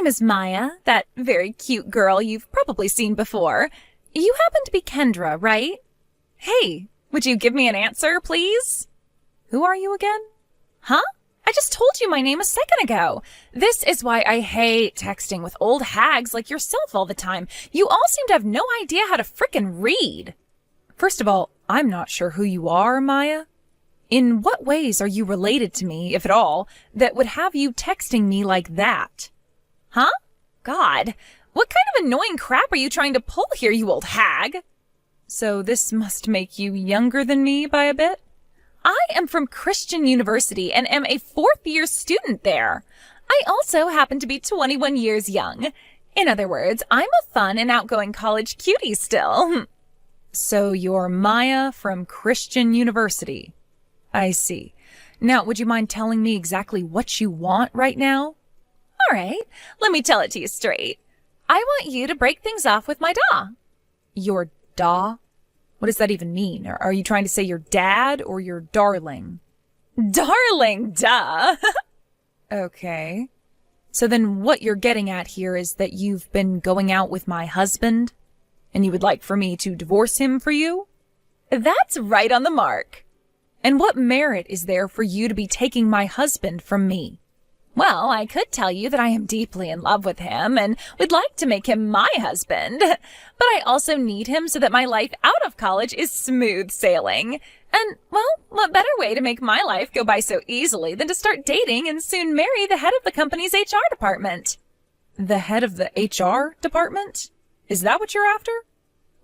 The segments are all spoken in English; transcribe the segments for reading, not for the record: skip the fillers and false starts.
name is Maya, that very cute girl you've probably seen before. You happen to be Kendra, right? Hey, would you give me an answer, please? Who are you again? Huh? I just told you my name a second ago. This is why I hate texting with old hags like yourself all the time. You all seem to have no idea how to frickin' read. First of all, I'm not sure who you are, Maya. In what ways are you related to me, if at all, that would have you texting me like that? Huh? God, what kind of annoying crap are you trying to pull here, you old hag? So this must make you younger than me by a bit? I am from Christian University and am a fourth-year student there. I also happen to be 21 years young. In other words, I'm a fun and outgoing college cutie still. So you're Maya from Christian University. I see. Now, would you mind telling me exactly what you want right now? All right, let me tell it to you straight. I want you to break things off with my da. Your da? What does that even mean? Are you trying to say your dad or your darling? Darling, duh. Okay. So then what you're getting at here is that you've been going out with my husband, and you would like for me to divorce him for you? That's right on the mark. And what merit is there for you to be taking my husband from me? Well, I could tell you that I am deeply in love with him and would like to make him my husband, but I also need him so that my life out of college is smooth sailing. And, well, what better way to make my life go by so easily than to start dating and soon marry the head of the company's HR department? The head of the HR department? Is that what you're after?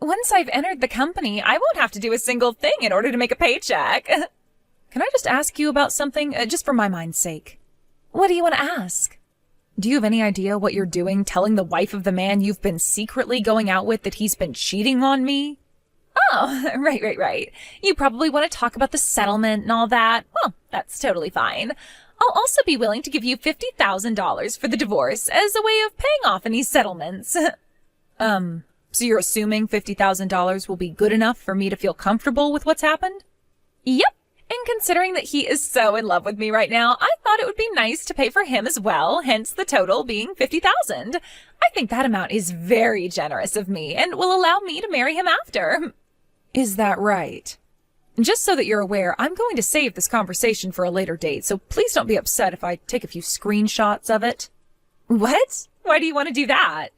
Once I've entered the company, I won't have to do a single thing in order to make a paycheck. Can I just ask you about something, just for my mind's sake? What do you want to ask? Do you have any idea what you're doing telling the wife of the man you've been secretly going out with that he's been cheating on me? Oh, right. You probably want to talk about the settlement and all that. Well, that's totally fine. I'll also be willing to give you $50,000 for the divorce as a way of paying off any settlements. So you're assuming $50,000 will be good enough for me to feel comfortable with what's happened? Yep. And considering that he is so in love with me right now, I thought it would be nice to pay for him as well, hence the total being $50,000. I think that amount is very generous of me and will allow me to marry him after. Is that right? Just so that you're aware, I'm going to save this conversation for a later date, so please don't be upset if I take a few screenshots of it. What? Why do you want to do that?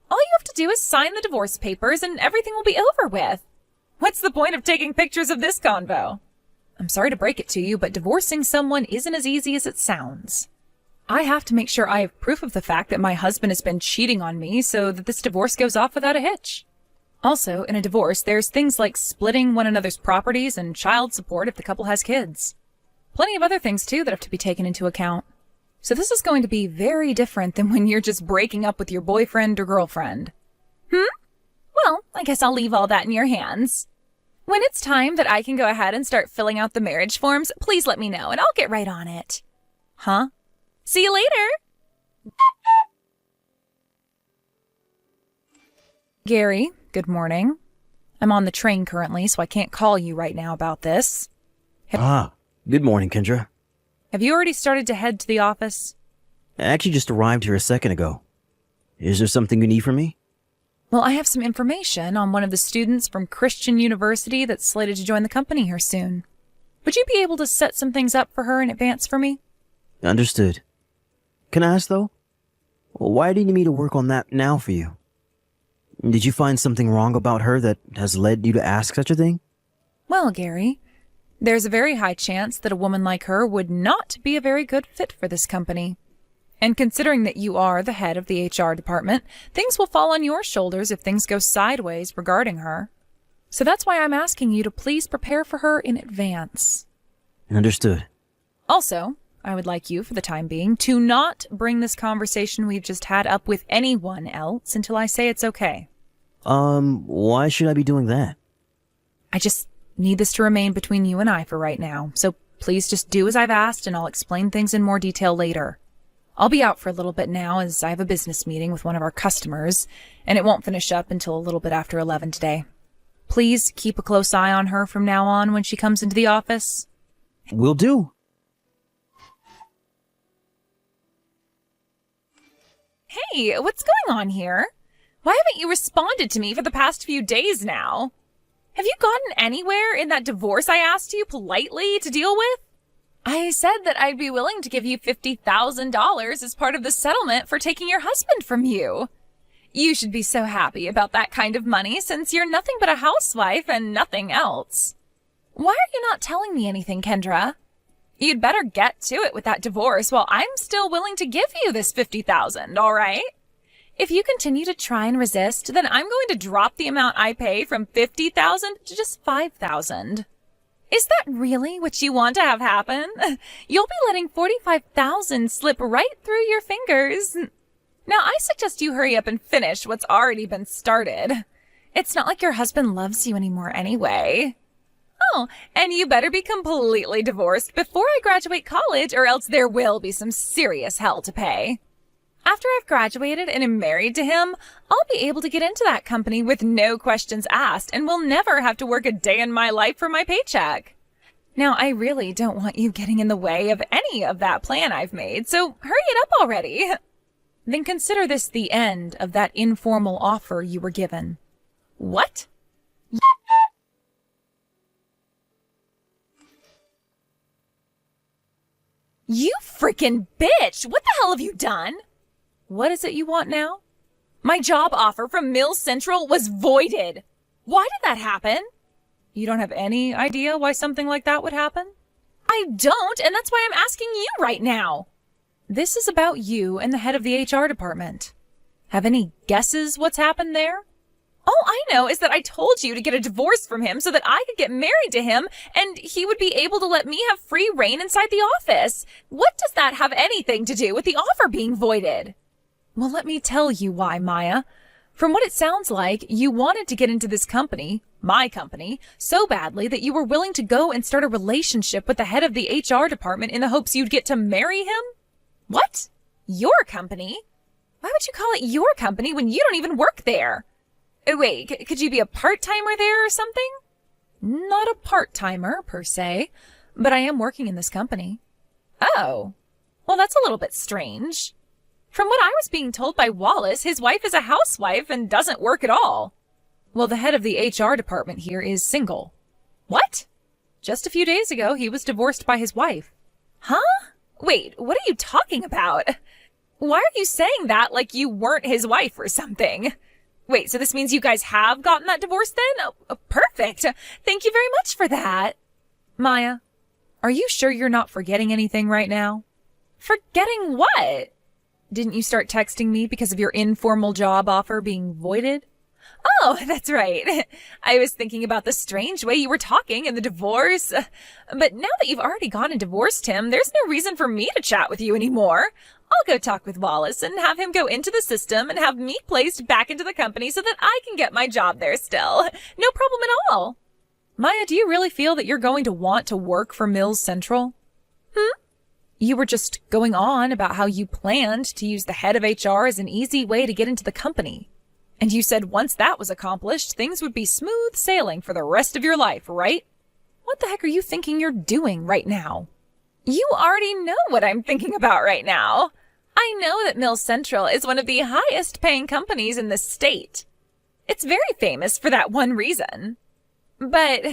All you have to do is sign the divorce papers and everything will be over with. What's the point of taking pictures of this convo? I'm sorry to break it to you, but divorcing someone isn't as easy as it sounds. I have to make sure I have proof of the fact that my husband has been cheating on me so that this divorce goes off without a hitch. Also, in a divorce, there's things like splitting one another's properties and child support if the couple has kids. Plenty of other things, too, that have to be taken into account. So this is going to be very different than when you're just breaking up with your boyfriend or girlfriend. Well, I guess I'll leave all that in your hands. When it's time that I can go ahead and start filling out the marriage forms, please let me know and I'll get right on it. Huh? See you later! Gary, good morning. I'm on the train currently, so I can't call you right now about this. Good morning, Kendra. Have you already started to head to the office? I actually just arrived here a second ago. Is there something you need from me? Well, I have some information on one of the students from Christian University that's slated to join the company here soon. Would you be able to set some things up for her in advance for me? Understood. Can I ask, though? Why do you need me to work on that now for you? Did you find something wrong about her that has led you to ask such a thing? Well, Gary, there's a very high chance that a woman like her would not be a very good fit for this company. And considering that you are the head of the HR department, things will fall on your shoulders if things go sideways regarding her. So that's why I'm asking you to please prepare for her in advance. Understood. Also, I would like you, for the time being, to not bring this conversation we've just had up with anyone else until I say it's okay. Why should I be doing that? I just need this to remain between you and I for right now, so please just do as I've asked and I'll explain things in more detail later. I'll be out for a little bit now as I have a business meeting with one of our customers, and it won't finish up until a little bit after 11 today. Please keep a close eye on her from now on when she comes into the office. Will do. Hey, what's going on here? Why haven't you responded to me for the past few days now? Have you gotten anywhere in that divorce I asked you politely to deal with? I said that I'd be willing to give you $50,000 as part of the settlement for taking your husband from you. You should be so happy about that kind of money since you're nothing but a housewife and nothing else. Why are you not telling me anything, Kendra? You'd better get to it with that divorce while I'm still willing to give you this $50,000, all right? If you continue to try and resist, then I'm going to drop the amount I pay from $50,000 to just $5,000. Is that really what you want to have happen? You'll be letting $45,000 slip right through your fingers. Now, I suggest you hurry up and finish what's already been started. It's not like your husband loves you anymore anyway. Oh, and you better be completely divorced before I graduate college or else there will be some serious hell to pay. After I've graduated and am married to him, I'll be able to get into that company with no questions asked and will never have to work a day in my life for my paycheck. Now, I really don't want you getting in the way of any of that plan I've made, so hurry it up already. Then consider this the end of that informal offer you were given. What? You freaking bitch! What the hell have you done? What is it you want now? My job offer from Mills Central was voided. Why did that happen? You don't have any idea why something like that would happen? I don't, and that's why I'm asking you right now. This is about you and the head of the HR department. Have any guesses what's happened there? All I know is that I told you to get a divorce from him so that I could get married to him and he would be able to let me have free reign inside the office. What does that have anything to do with the offer being voided? Well, let me tell you why, Maya. From what it sounds like, you wanted to get into this company, my company, so badly that you were willing to go and start a relationship with the head of the HR department in the hopes you'd get to marry him? What? Your company? Why would you call it your company when you don't even work there? Wait, could you be a part-timer there or something? Not a part-timer, per se, but I am working in this company. Oh, well, that's a little bit strange. From what I was being told by Wallace, his wife is a housewife and doesn't work at all. Well, the head of the HR department here is single. What? Just a few days ago, he was divorced by his wife. Huh? Wait, what are you talking about? Why are you saying that like you weren't his wife or something? Wait, so this means you guys have gotten that divorce then? Oh, perfect. Thank you very much for that. Maya, are you sure you're not forgetting anything right now? Forgetting what? Didn't you start texting me because of your informal job offer being voided? Oh, that's right. I was thinking about the strange way you were talking and the divorce. But now that you've already gone and divorced him, there's no reason for me to chat with you anymore. I'll go talk with Wallace and have him go into the system and have me placed back into the company so that I can get my job there still. No problem at all. Maya, do you really feel that you're going to want to work for Mills Central? You were just going on about how you planned to use the head of HR as an easy way to get into the company. And you said once that was accomplished, things would be smooth sailing for the rest of your life, right? What the heck are you thinking you're doing right now? You already know what I'm thinking about right now. I know that Mills Central is one of the highest paying companies in the state. It's very famous for that one reason. But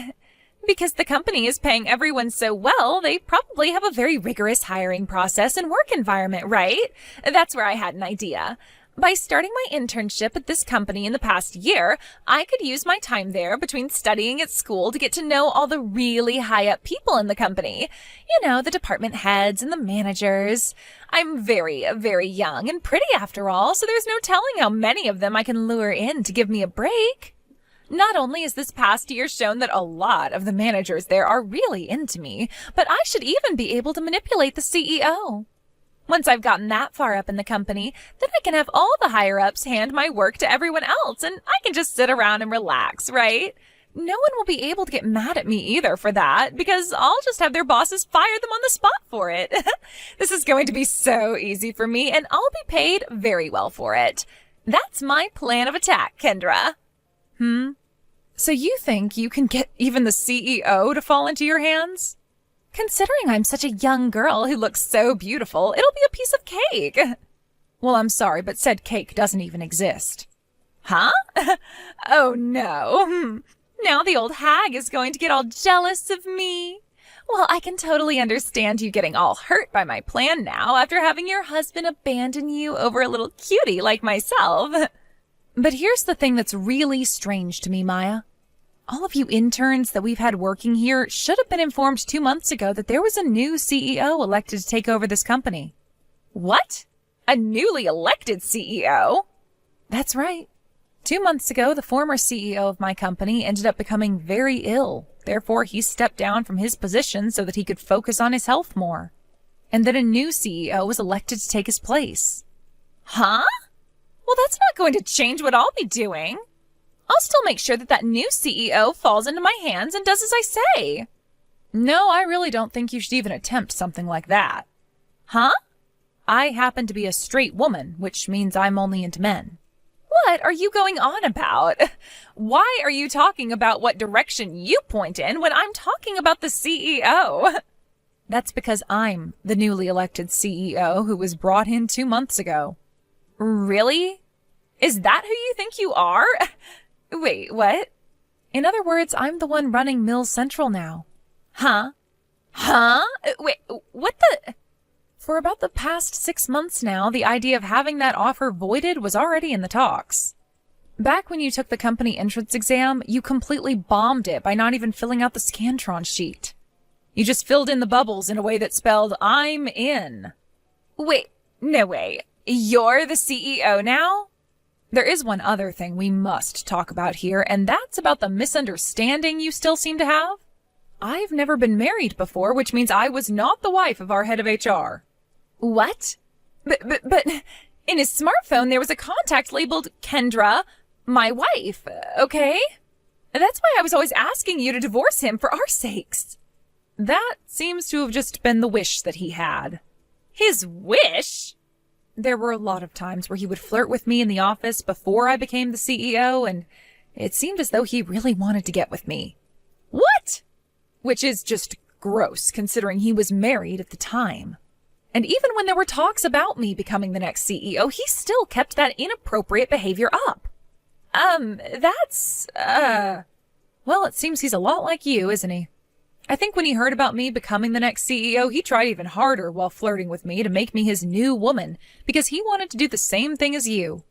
because the company is paying everyone so well, they probably have a very rigorous hiring process and work environment, right? That's where I had an idea. By starting my internship at this company in the past year, I could use my time there between studying at school to get to know all the really high-up people in the company. You know, the department heads and the managers. I'm very, very young and pretty after all, so there's no telling how many of them I can lure in to give me a break. Not only has this past year shown that a lot of the managers there are really into me, but I should even be able to manipulate the CEO. Once I've gotten that far up in the company, then I can have all the higher-ups hand my work to everyone else, and I can just sit around and relax, right? No one will be able to get mad at me either for that, because I'll just have their bosses fire them on the spot for it. This is going to be so easy for me, and I'll be paid very well for it. That's my plan of attack, Kendra. So you think you can get even the CEO to fall into your hands? Considering I'm such a young girl who looks so beautiful, it'll be a piece of cake. Well, I'm sorry, but said cake doesn't even exist. Huh? Oh, no. Now the old hag is going to get all jealous of me. Well, I can totally understand you getting all hurt by my plan now after having your husband abandon you over a little cutie like myself. But here's the thing that's really strange to me, Maya. All of you interns that we've had working here should have been informed 2 months ago that there was a new CEO elected to take over this company. What? A newly elected CEO? That's right. 2 months ago, the former CEO of my company ended up becoming very ill. Therefore, he stepped down from his position so that he could focus on his health more. And then a new CEO was elected to take his place. Huh? Well, that's not going to change what I'll be doing. I'll still make sure that that new CEO falls into my hands and does as I say. No, I really don't think you should even attempt something like that. Huh? I happen to be a straight woman, which means I'm only into men. What are you going on about? Why are you talking about what direction you point in when I'm talking about the CEO? That's because I'm the newly elected CEO who was brought in 2 months ago. Really? Is that who you think you are? Wait, what? In other words, I'm the one running Mills Central now. Huh? Huh? Wait, what the... For about the past 6 months now, the idea of having that offer voided was already in the talks. Back when you took the company entrance exam, you completely bombed it by not even filling out the Scantron sheet. You just filled in the bubbles in a way that spelled, I'm in. Wait, no way. You're the CEO now? There is one other thing we must talk about here, and that's about the misunderstanding you still seem to have. I've never been married before, which means I was not the wife of our head of HR. What? But in his smartphone, there was a contact labeled Kendra, my wife, okay? That's why I was always asking you to divorce him for our sakes. That seems to have just been the wish that he had. His wish? There were a lot of times where he would flirt with me in the office before I became the CEO, and it seemed as though he really wanted to get with me. What? Which is just gross, considering he was married at the time. And even when there were talks about me becoming the next CEO, he still kept that inappropriate behavior up. Well, it seems he's a lot like you, isn't he? I think when he heard about me becoming the next CEO, he tried even harder while flirting with me to make me his new woman, because he wanted to do the same thing as you.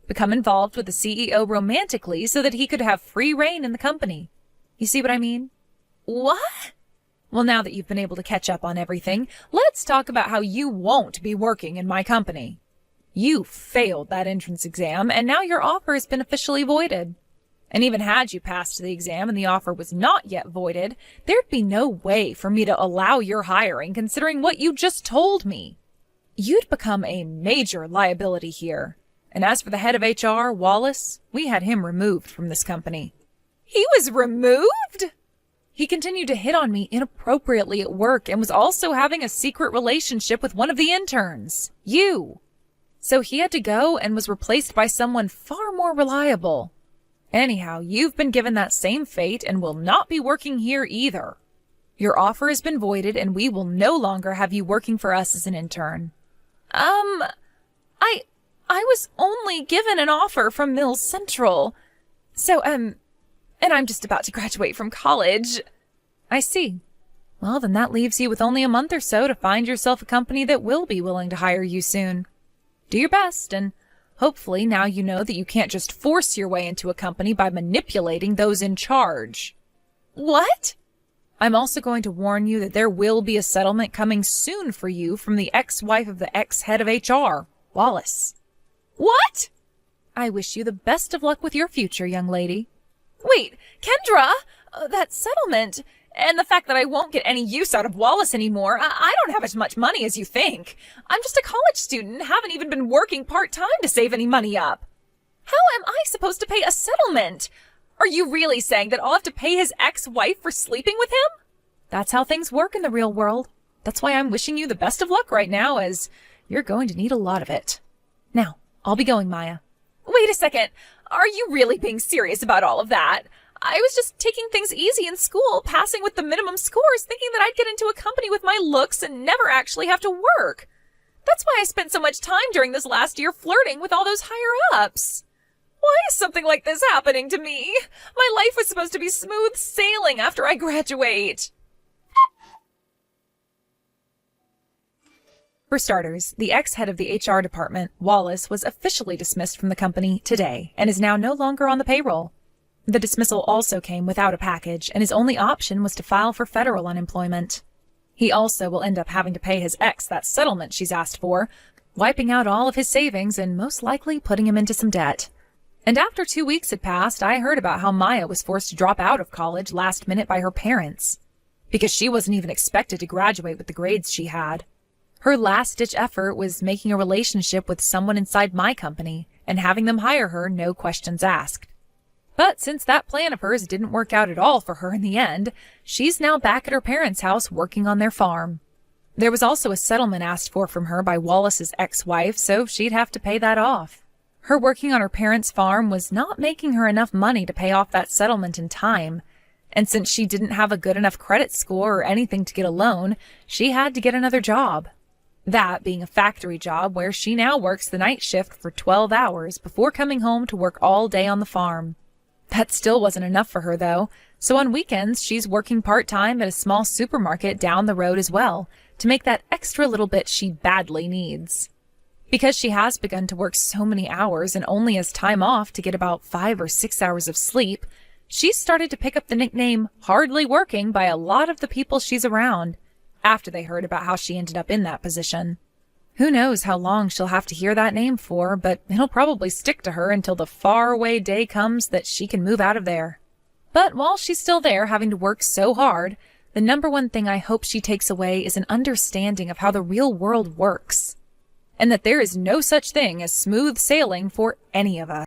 Become involved with the CEO romantically so that he could have free reign in the company. You see what I mean? What? Well, now that you've been able to catch up on everything, let's talk about how you won't be working in my company. You failed that entrance exam, and now your offer has been officially voided. And even had you passed the exam and the offer was not yet voided, there'd be no way for me to allow your hiring considering what you just told me. You'd become a major liability here. And as for the head of HR, Wallace, we had him removed from this company. He was removed? He continued to hit on me inappropriately at work and was also having a secret relationship with one of the interns, you. So he had to go and was replaced by someone far more reliable. Anyhow, you've been given that same fate and will not be working here either. Your offer has been voided and we will no longer have you working for us as an intern. I was only given an offer from Mills Central. So, and I'm just about to graduate from college. I see. Well, then that leaves you with only a month or so to find yourself a company that will be willing to hire you soon. Do your best, and hopefully now you know that you can't just force your way into a company by manipulating those in charge. What? I'm also going to warn you that there will be a settlement coming soon for you from the ex-wife of the ex-head of HR, Wallace. What? I wish you the best of luck with your future, young lady. Wait, Kendra, that settlement, and the fact that I won't get any use out of Wallace anymore, I don't have as much money as you think. I'm just a college student, haven't even been working part-time to save any money up. How am I supposed to pay a settlement? Are you really saying that I'll have to pay his ex-wife for sleeping with him? That's how things work in the real world. That's why I'm wishing you the best of luck right now, as you're going to need a lot of it. Now, I'll be going, Maya. Wait a second. Are you really being serious about all of that? I was just taking things easy in school, passing with the minimum scores, thinking that I'd get into a company with my looks and never actually have to work. That's why I spent so much time during this last year flirting with all those higher-ups. Why is something like this happening to me? My life was supposed to be smooth sailing after I graduate. For starters, the ex-head of the HR department, Wallace, was officially dismissed from the company today and is now no longer on the payroll. The dismissal also came without a package, and his only option was to file for federal unemployment. He also will end up having to pay his ex that settlement she's asked for, wiping out all of his savings and most likely putting him into some debt. And after 2 weeks had passed, I heard about how Maya was forced to drop out of college last minute by her parents, because she wasn't even expected to graduate with the grades she had. Her last-ditch effort was making a relationship with someone inside my company and having them hire her, no questions asked. But since that plan of hers didn't work out at all for her in the end, she's now back at her parents' house working on their farm. There was also a settlement asked for from her by Wallace's ex-wife, so she'd have to pay that off. Her working on her parents' farm was not making her enough money to pay off that settlement in time, and since she didn't have a good enough credit score or anything to get a loan, she had to get another job. That being a factory job where she now works the night shift for 12 hours before coming home to work all day on the farm. That still wasn't enough for her, though, so on weekends she's working part-time at a small supermarket down the road as well, to make that extra little bit she badly needs. Because she has begun to work so many hours and only has time off to get about 5 or 6 hours of sleep, she's started to pick up the nickname hardly working by a lot of the people she's around, after they heard about how she ended up in that position. Who knows how long she'll have to hear that name for, but it'll probably stick to her until the faraway day comes that she can move out of there. But while she's still there having to work so hard, the number one thing I hope she takes away is an understanding of how the real world works, and that there is no such thing as smooth sailing for any of us.